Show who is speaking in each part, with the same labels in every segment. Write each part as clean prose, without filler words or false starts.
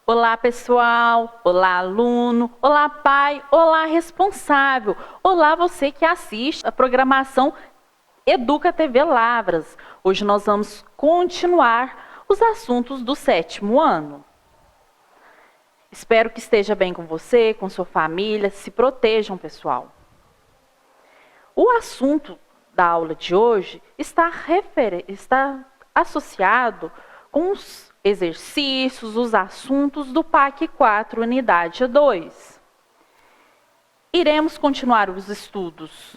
Speaker 1: Olá, pessoal! Olá, aluno! Olá, pai! Olá, responsável! Olá, você que assiste a programação Educa TV Lavras. Hoje nós vamos continuar os assuntos do 7º ano. Espero que esteja bem com você, com sua família. Se protejam, pessoal. O assunto da aula de hoje está associado com os exercícios, os assuntos do PAC 4, unidade 2. Iremos continuar os estudos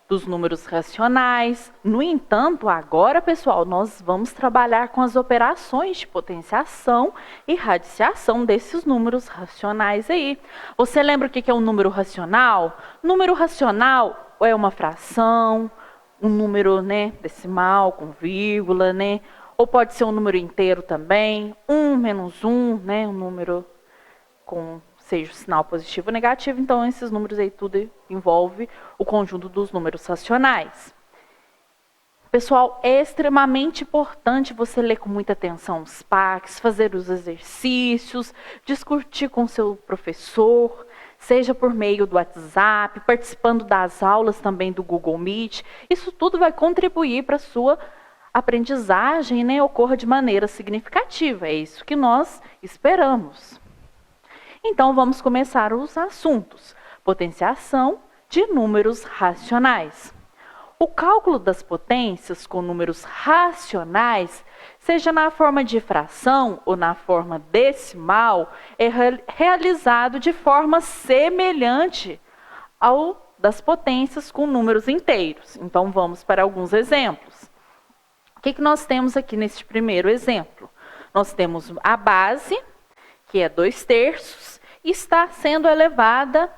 Speaker 1: dos números racionais. No entanto, agora, pessoal, nós vamos trabalhar com as operações de potenciação e radiciação desses números racionais aí. Você lembra o que é um número racional? Número racional é uma fração, um número, decimal com vírgula, ou pode ser um número inteiro também, 1 menos 1, um número com seja o sinal positivo ou negativo. Então, esses números aí tudo envolve o conjunto dos números racionais. Pessoal, é extremamente importante você ler com muita atenção os PACs, fazer os exercícios, discutir com seu professor, seja por meio do WhatsApp, participando das aulas também do Google Meet. Isso tudo vai contribuir para a sua aprendizagem, ocorra de maneira significativa. É isso que nós esperamos. Então, vamos começar os assuntos. Potenciação de números racionais. O cálculo das potências com números racionais, seja na forma de fração ou na forma decimal, é realizado de forma semelhante ao das potências com números inteiros. Então, vamos para alguns exemplos. O que nós temos aqui neste primeiro exemplo? Nós temos a base, que é 2/3, e está sendo elevada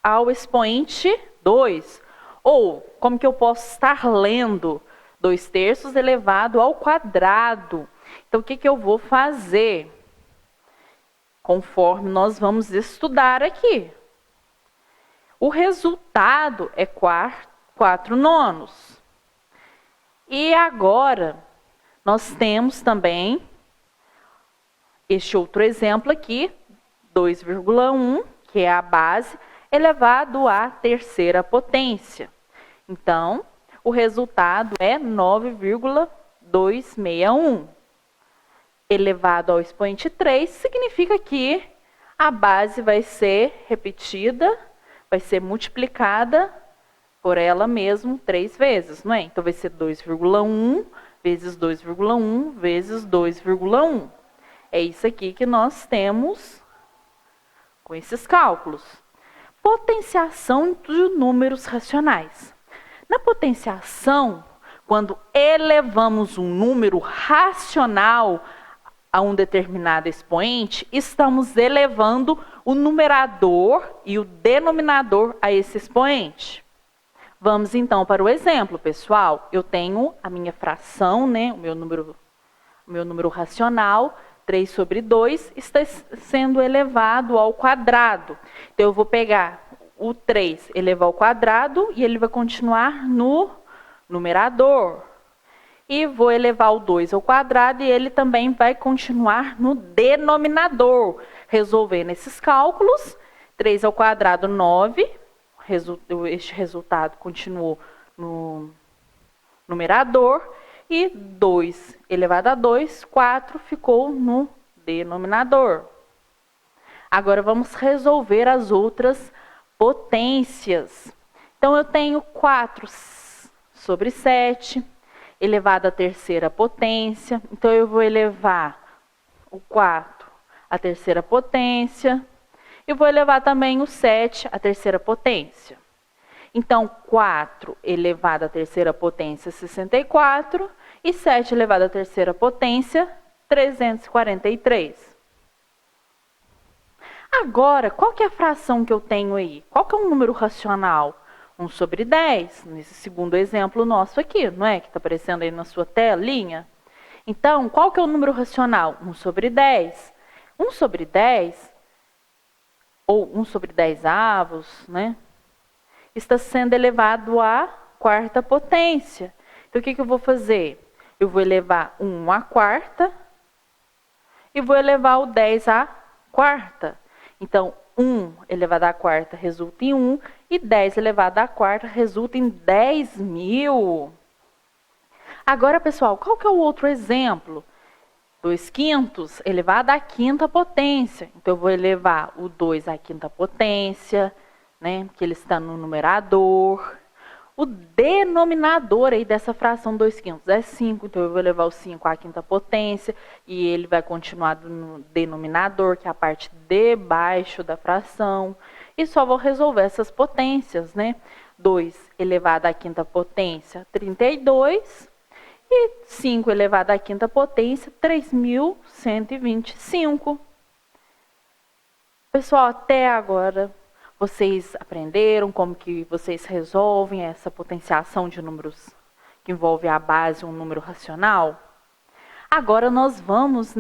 Speaker 1: ao expoente 2. Ou, como que eu posso estar lendo 2/3 elevado ao quadrado? Então, o que eu vou fazer? Conforme nós vamos estudar aqui. O resultado é 4/9. E agora, nós temos também este outro exemplo aqui, 2,1, que é a base, elevado à terceira potência. Então, o resultado é 9,261. Elevado ao expoente 3, significa que a base vai ser repetida, vai ser multiplicada por ela mesma 3 vezes, não é? Então, vai ser 2,1 vezes 2,1 vezes 2,1. É isso aqui que nós temos com esses cálculos. Potenciação de números racionais. Na potenciação, quando elevamos um número racional a um determinado expoente, estamos elevando o numerador e o denominador a esse expoente. Vamos então para o exemplo, pessoal. Eu tenho a minha fração, o meu número racional, 3/2, está sendo elevado ao quadrado. Então, eu vou pegar o 3, elevar ao quadrado, e ele vai continuar no numerador. E vou elevar o 2 ao quadrado, e ele também vai continuar no denominador. Resolvendo esses cálculos, 3 ao quadrado, 9. Este resultado continuou no numerador. E 2 elevado a 2, 4 ficou no denominador. Agora, vamos resolver as outras potências. Então, eu tenho 4/7, elevado à terceira potência. Então, eu vou elevar o 4 à terceira potência. E vou elevar também o 7 à terceira potência. Então, 4 elevado à terceira potência, 64. E 7 elevado à terceira potência, 343. Agora, qual que é a fração que eu tenho aí? Qual que é um número racional? 1/10, nesse segundo exemplo nosso aqui, não é? Que está aparecendo aí na sua telinha. Então, qual que é o número racional? 1/10. 1/10, ou 1/10 avos, está sendo elevado à quarta potência. Então, o que eu vou fazer? Eu vou elevar 1 à quarta e vou elevar o 10 à quarta. Então, 1 elevado à quarta resulta em 1 e 10 elevado à quarta resulta em 10.000. Agora, pessoal, qual que é o outro exemplo? 2 quintos elevado à quinta potência. Então, eu vou elevar o 2 à quinta potência, né? Que ele está no numerador. O denominador aí dessa fração 2 quintos é 5, então eu vou levar o 5 à quinta potência e ele vai continuar no denominador, que é a parte de baixo da fração. E só vou resolver essas potências, né? 2 elevado à quinta potência, 32. E 5 elevado à quinta potência, 3.125. Pessoal, até agora vocês aprenderam como que vocês resolvem essa potenciação de números que envolve a base um número racional? Agora nós vamos,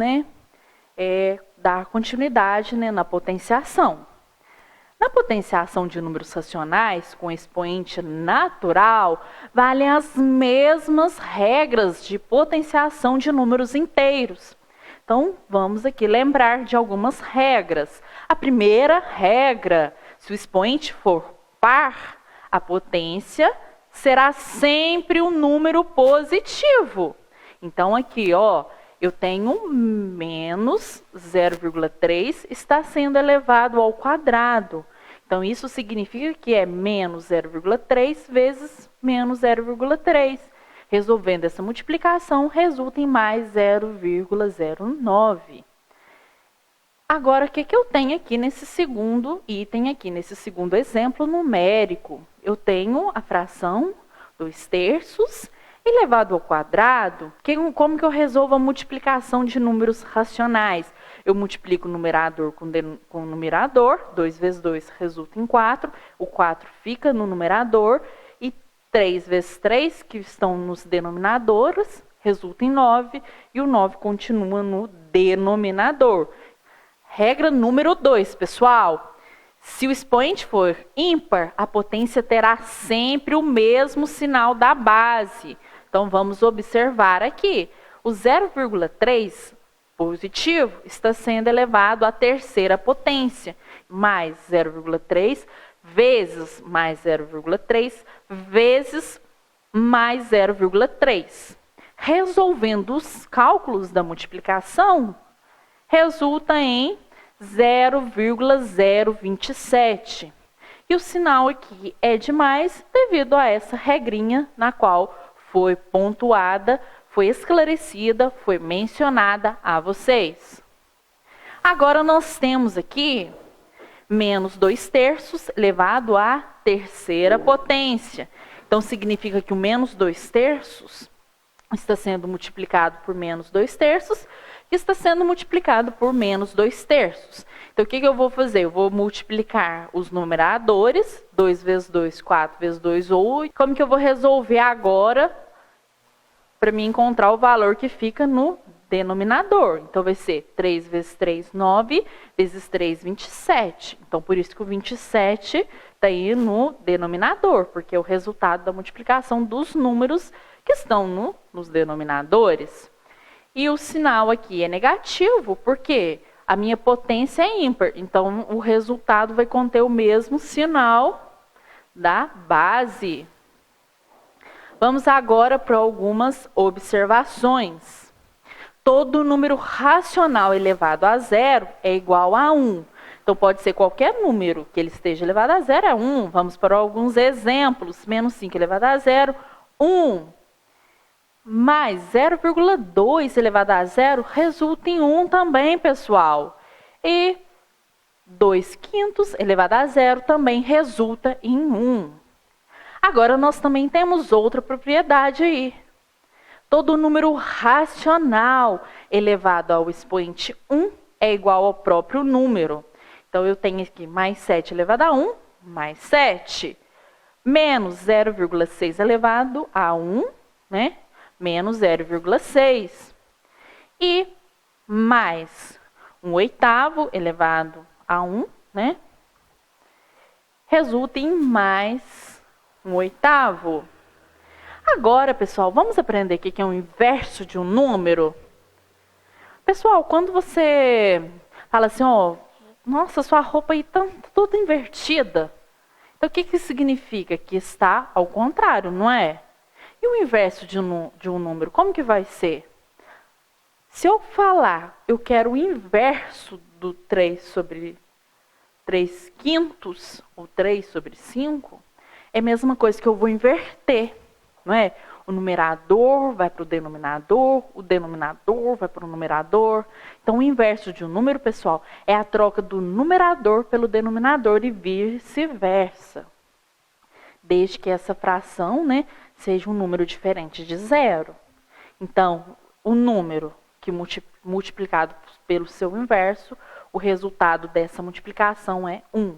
Speaker 1: dar continuidade, na potenciação. Na potenciação de números racionais com expoente natural, valem as mesmas regras de potenciação de números inteiros. Então, vamos aqui lembrar de algumas regras. A primeira regra: se o expoente for par, a potência será sempre um número positivo. Então, aqui, eu tenho menos 0,3 está sendo elevado ao quadrado. Então, isso significa que é menos 0,3 vezes menos 0,3. Resolvendo essa multiplicação, resulta em mais 0,09. Agora, o que eu tenho aqui nesse segundo item, nesse segundo exemplo numérico? Eu tenho a fração 2/3 elevado ao quadrado. Como que eu resolvo a multiplicação de números racionais? Eu multiplico o numerador com o numerador, 2 vezes 2 resulta em 4, o 4 fica no numerador, e 3 vezes 3, que estão nos denominadores, resulta em 9, e o 9 continua no denominador. Regra número 2, pessoal. Se o expoente for ímpar, a potência terá sempre o mesmo sinal da base. Então, vamos observar aqui. O 0,3 positivo está sendo elevado à terceira potência. Mais 0,3 vezes mais 0,3 vezes mais 0,3. Resolvendo os cálculos da multiplicação, resulta em 0,027. E o sinal aqui é de mais devido a essa regrinha na qual foi pontuada, foi esclarecida, foi mencionada a vocês. Agora nós temos aqui menos 2/3 elevado à terceira potência. Então significa que o menos 2/3 está sendo multiplicado por menos 2/3, que está sendo multiplicado por menos 2/3. Então, o que eu vou fazer? Eu vou multiplicar os numeradores, 2 vezes 2, 4 vezes 2, 8. Como que eu vou resolver agora para mim encontrar o valor que fica no denominador? Então, vai ser 3 vezes 3, 9, vezes 3, 27. Então, por isso que o 27 está aí no denominador, porque é o resultado da multiplicação dos números que estão nos denominadores. E o sinal aqui é negativo, porque a minha potência é ímpar. Então, o resultado vai conter o mesmo sinal da base. Vamos agora para algumas observações. Todo número racional elevado a zero é igual a 1. Então, pode ser qualquer número que ele esteja elevado a zero, é 1. Vamos para alguns exemplos. Menos 5 elevado a zero, 1. Mais 0,2 elevado a zero resulta em 1 também, pessoal. E 2 quintos elevado a zero também resulta em 1. Agora, nós também temos outra propriedade aí. Todo número racional elevado ao expoente 1 é igual ao próprio número. Então, eu tenho aqui mais 7 elevado a 1, mais 7. Menos 0,6 elevado a 1, menos 0,6. E mais 1/8 elevado a 1, resulta em mais 1/8. Agora, pessoal, vamos aprender o que é o inverso de um número? Pessoal, quando você fala assim, nossa, sua roupa aí tá toda invertida. Então, o que que significa? Que está ao contrário, não é? E o inverso de um número, como que vai ser? Se eu falar, eu quero o inverso do 3 sobre 3 quintos, ou 3 sobre 5, é a mesma coisa que eu vou inverter, não é? O numerador vai para o denominador vai para o numerador. Então, o inverso de um número, pessoal, é a troca do numerador pelo denominador e vice-versa. Desde que essa fração, né, seja um número diferente de zero. Então, o número que multiplicado pelo seu inverso, o resultado dessa multiplicação é 1.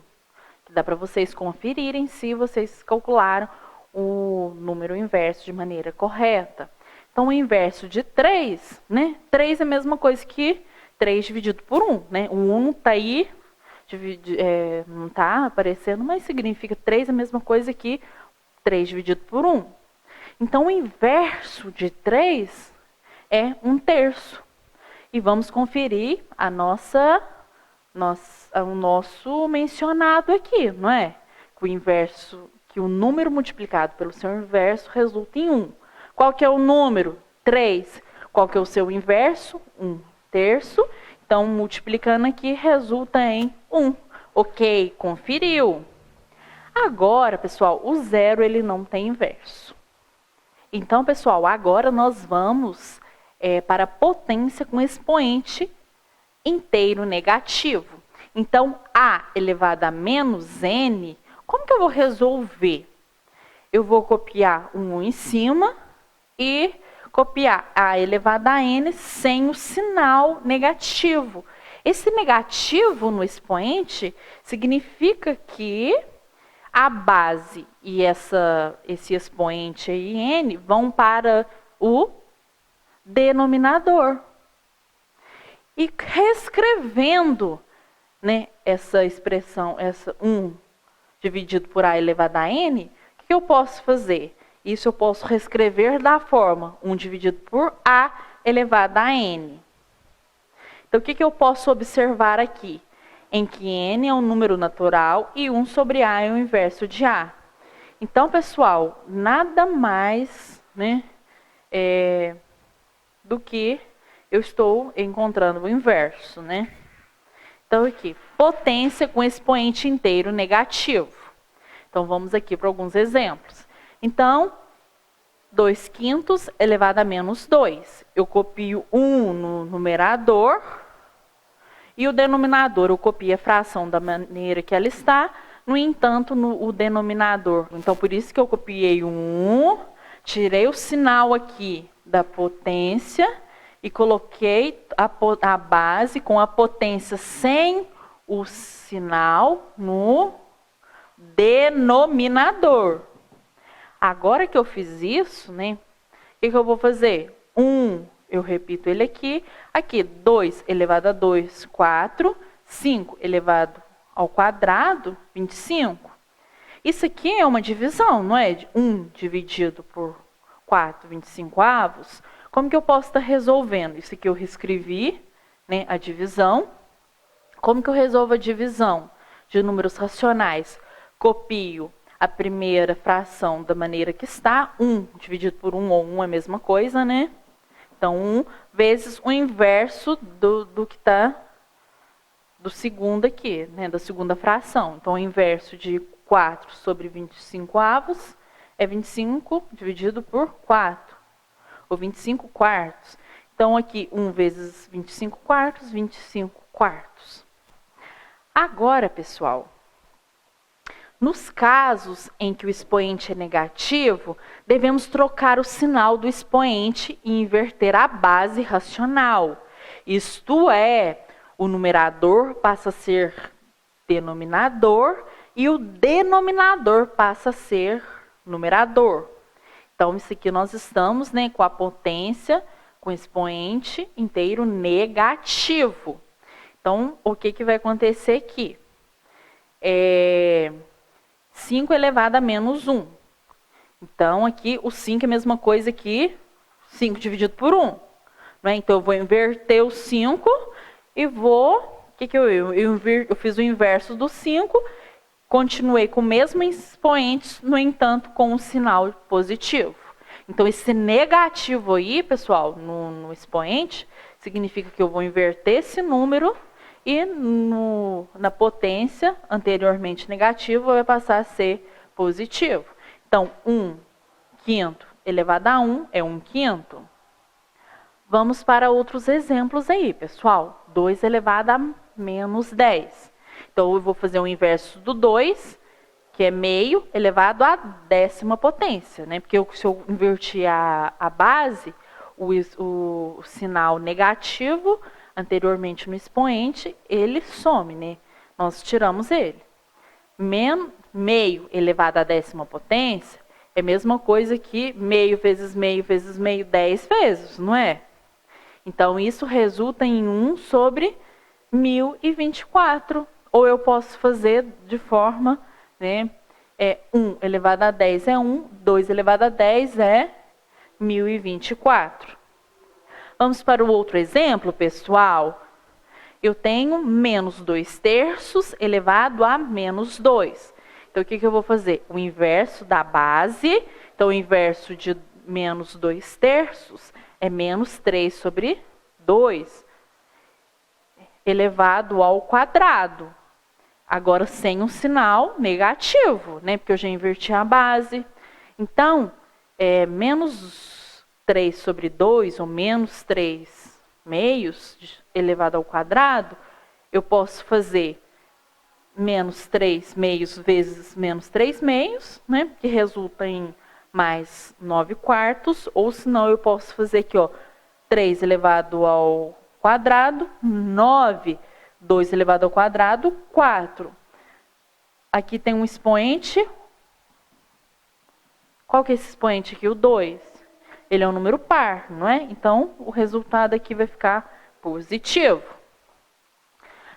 Speaker 1: Dá para vocês conferirem se vocês calcularam o número inverso de maneira correta. Então, o inverso de 3, né? 3 é a mesma coisa que 3 dividido por 1, né? O 1 está aí, não está aparecendo, mas significa 3 é a mesma coisa que 3 dividido por 1. Então, o inverso de 3 é 1/3. E vamos conferir o nosso mencionado aqui, não é? O inverso, que o número multiplicado pelo seu inverso resulta em 1. Qual que é o número? 3. Qual que é o seu inverso? 1/3. Então, multiplicando aqui, resulta em 1. Ok, conferiu. Agora, pessoal, o zero ele não tem inverso. Então, pessoal, agora nós vamos para a potência com expoente inteiro negativo. Então, a elevado a menos n, como que eu vou resolver? Eu vou copiar um 1 em cima e copiar a elevado a n sem o sinal negativo. Esse negativo no expoente significa que a base e esse expoente aí, n, vão para o denominador. E reescrevendo, né, essa expressão, essa 1 dividido por a elevado a n, o que eu posso fazer? Isso eu posso reescrever da forma 1 dividido por a elevado a n. Então, o que eu posso observar aqui? Em que n é um número natural e 1 sobre a é o inverso de a. Então, pessoal, nada mais, né, do que eu estou encontrando o inverso, né? Então, aqui, potência com expoente inteiro negativo. Então, vamos aqui para alguns exemplos. Então, 2/5 elevado a menos 2. Eu copio 1 no numerador e o denominador eu copio a fração da maneira que ela está. No entanto, o denominador. Então, por isso que eu copiei o 1, tirei o sinal aqui da potência e coloquei a base com a potência sem o sinal no denominador. Agora que eu fiz isso, né, o que eu vou fazer? 1, eu repito ele aqui. Aqui, 2 elevado a 2, 4. 5 elevado ao quadrado, 25. Isso aqui é uma divisão, não é? 1 dividido por 4, 25avos. Como que eu posso estar resolvendo? Isso aqui eu reescrevi, né, a divisão. Como que eu resolvo a divisão de números racionais? Copio a primeira fração da maneira que está. 1 dividido por 1 ou 1 é a mesma coisa, né? Então, 1 vezes o inverso do que está do segundo aqui, né? Da segunda fração. Então, o inverso de 4 sobre 25avos é 25 dividido por 4. Ou 25 quartos. Então, aqui, 1 vezes 25 quartos, 25 quartos. Agora, pessoal, nos casos em que o expoente é negativo, devemos trocar o sinal do expoente e inverter a base racional. Isto é, o numerador passa a ser denominador e o denominador passa a ser numerador. Então, isso aqui nós estamos, né, com a potência, com expoente inteiro negativo. Então, o que vai acontecer aqui? 5 elevado a menos 1. Então, aqui, o 5 é a mesma coisa que 5 dividido por 1. Né? Então, eu vou inverter o 5 e vou Eu fiz o inverso do 5, continuei com o mesmo expoente, no entanto, com um sinal positivo. Então, esse negativo aí, pessoal, no expoente, significa que eu vou inverter esse número e na potência anteriormente negativa vai passar a ser positivo. Então, 1/5 elevado a 1 é 1/5. Vamos para outros exemplos aí, pessoal. 2 elevado a menos 10. Então, eu vou fazer o inverso do 2, que é meio elevado à 10ª potência, né? Porque se eu invertir a base, o sinal negativo anteriormente no expoente, ele some, né? Nós tiramos ele. Meio elevado à 10ª potência é a mesma coisa que meio vezes meio vezes meio 10 vezes, não é? Então, isso resulta em 1/1024. Ou eu posso fazer de forma, né? 1 elevado a 10 é 1, 2 elevado a 10 é 1024. Vamos para o outro exemplo, pessoal. Eu tenho menos 2/3 elevado a menos 2. Então, o que eu vou fazer? O inverso da base. Então, o inverso de menos 2/3 é menos 3/2 elevado ao quadrado. Agora, sem um sinal negativo, né? Porque eu já inverti a base. Então, menos 3/2 ou menos 3 meios elevado ao quadrado, eu posso fazer menos 3 meios vezes menos 3 meios, né? Que resulta em mais 9/4. Ou senão eu posso fazer aqui, ó, 3 elevado ao quadrado, 9, 2 elevado ao quadrado, 4. Aqui tem um expoente. Qual que é esse expoente aqui? O 2. Ele é um número par, não é? Então, o resultado aqui vai ficar positivo.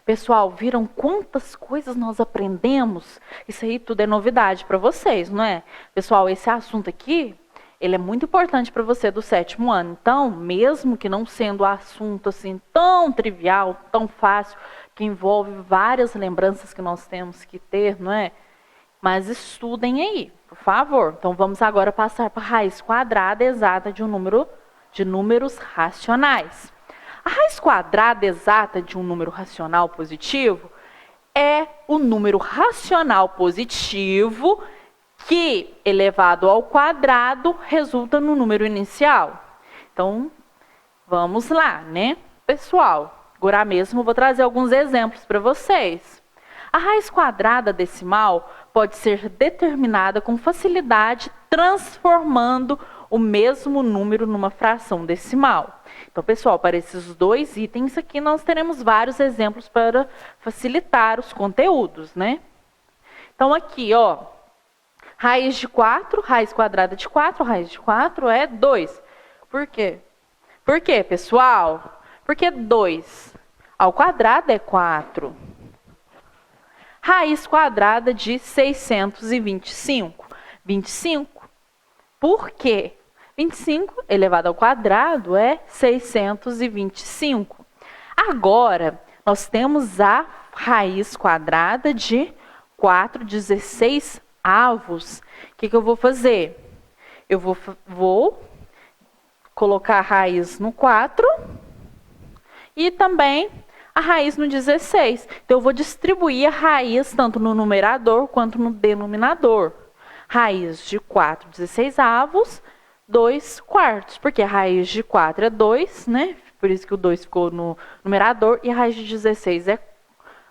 Speaker 1: Pessoal, viram quantas coisas nós aprendemos? Isso aí tudo é novidade para vocês, não é? Pessoal, esse assunto aqui, ele é muito importante para você do 7º ano. Então, mesmo que não sendo um assunto assim tão trivial, tão fácil, que envolve várias lembranças que nós temos que ter, não é? Mas estudem aí, por favor. Então, vamos agora passar para a raiz quadrada exata de números racionais. A raiz quadrada exata de um número racional positivo é o número racional positivo que, elevado ao quadrado, resulta no número inicial. Então, vamos lá, né? Pessoal, agora mesmo vou trazer alguns exemplos para vocês. A raiz quadrada decimal pode ser determinada com facilidade transformando o mesmo número numa fração decimal. Então, pessoal, para esses dois itens aqui, nós teremos vários exemplos para facilitar os conteúdos, né? Então, aqui, ó, raiz de 4, raiz quadrada de 4, raiz de 4 é 2. Por quê? Por quê, pessoal? Porque 2 ao quadrado é 4. Raiz quadrada de 625. 25. Por quê? 25 elevado ao quadrado é 625. Agora, nós temos a raiz quadrada de 4/16. O que eu vou fazer? Eu vou colocar a raiz no 4 e também a raiz no 16. Então, eu vou distribuir a raiz tanto no numerador quanto no denominador. Raiz de 4/16, 2/4. Porque a raiz de 4 é 2, né? Por isso que o 2 ficou no numerador. E a raiz de 16 é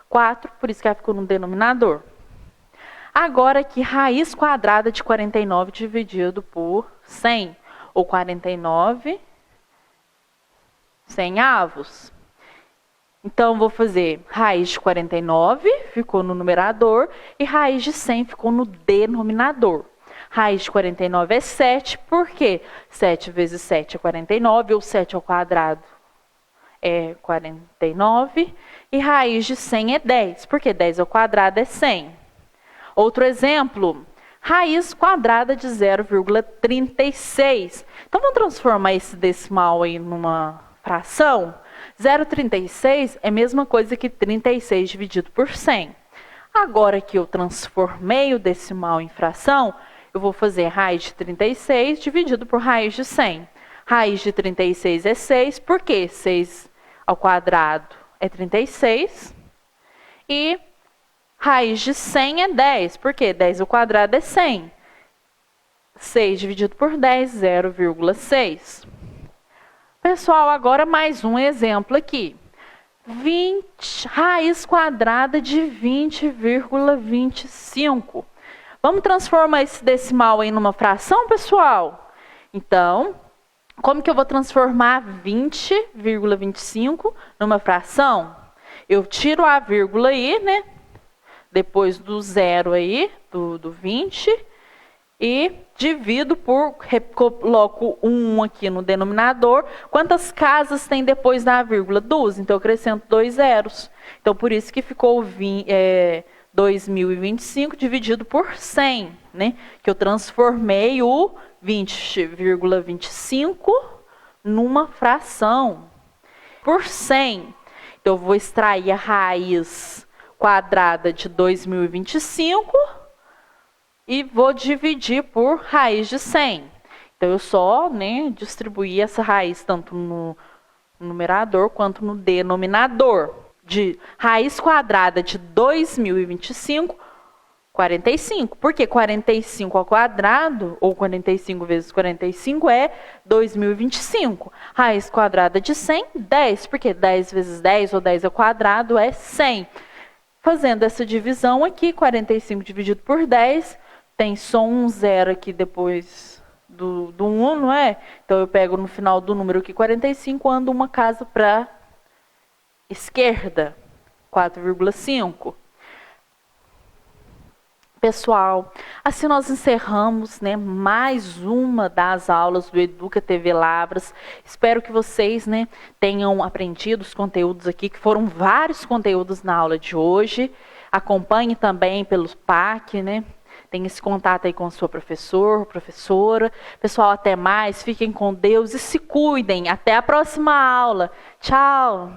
Speaker 1: 4, por isso que ela ficou no denominador. Agora aqui, raiz quadrada de 49 dividido por 100. Ou 49 100avos. Então, vou fazer raiz de 49, ficou no numerador, e raiz de 100 ficou no denominador. Raiz de 49 é 7, por quê? 7 vezes 7 é 49, ou 7 ao quadrado é 49, e raiz de 100 é 10, porque 10 ao quadrado é 100. Outro exemplo, raiz quadrada de 0,36. Então, vamos transformar esse decimal aí numa fração? 0,36 é a mesma coisa que 36 dividido por 100. Agora que eu transformei o decimal em fração, eu vou fazer raiz de 36 dividido por raiz de 100. Raiz de 36 é 6, porque 6 ao quadrado é 36. E raiz de 100 é 10, porque 10 ao quadrado é 100. 6 dividido por 10, 0,6. Pessoal, agora mais um exemplo aqui. Raiz quadrada de 20,25. Vamos transformar esse decimal aí numa fração, pessoal? Então, como que eu vou transformar 20,25 numa fração? Eu tiro a vírgula aí, né? Depois do zero aí, do 20, e divido por, coloco 1 aqui no denominador. Quantas casas tem depois da vírgula? 2. Então, eu acrescento 2 zeros. Então, por isso que ficou 2025 dividido por 100, né? Que eu transformei o 20,25 numa fração. Por 100. Então, eu vou extrair a raiz quadrada de 2025 e vou dividir por raiz de 100. Então, eu só, né, distribuí essa raiz tanto no numerador quanto no denominador. De raiz quadrada de 2025, 45. Porque 45 ao quadrado, ou 45 vezes 45, é 2025. Raiz quadrada de 100, 10. Porque 10 vezes 10, ou 10 ao quadrado, é 100. Fazendo essa divisão aqui, 45 dividido por 10, tem só um zero aqui depois do 1, não é? Então, eu pego no final do número aqui, 45, ando uma casa para esquerda, 4,5. Pessoal, assim nós encerramos, né, mais uma das aulas do Educa TV Lavras. Espero que vocês, né, tenham aprendido os conteúdos aqui, que foram vários conteúdos na aula de hoje. Acompanhe também pelo PAC, né? Tenha esse contato aí com o seu professor, professora. Pessoal, até mais, fiquem com Deus e se cuidem. Até a próxima aula. Tchau!